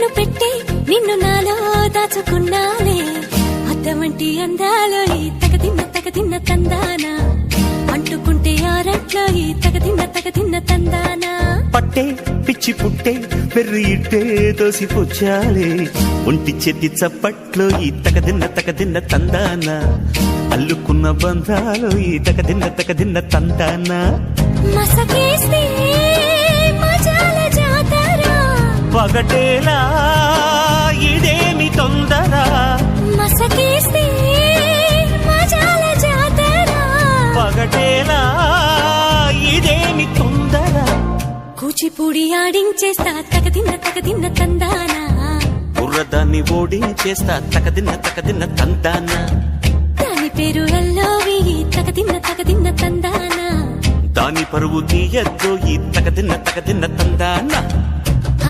కన్ను పెట్టి నిన్ను నాలో దాచుకున్నాలే అద్దమంటి అందాలో ఈ తగదిన్న తందానా అంటుకుంటే ఆరట్లో ఈ తగదిన్న తందానా పట్టే పిచ్చి పుట్టే పెర్రి ఇట్టే దోసిపుచ్చాలే ఒంటి చేతి చప్పట్లో ఈ తగదిన్న తందానా అల్లుకున్న బంధాలు ఈ తగదిన్న తందానా మసకేస్తే మజాల జాతర పగటేలా ఇదేమి తొందర మసకేస్తే మజాల జాతర పగటేలా ఇదేమి తొందర కూచిపూడి ఆడించేస్తా తగదిన్న తందానా బుర్రదాన్ని ఓడించేస్తా తగదిన్న తందానా దాని పేరు ఎల్లోవి తగదిన్న తందానా దాని పరువు తీయద్దు ఈ తగదిన్న తందానా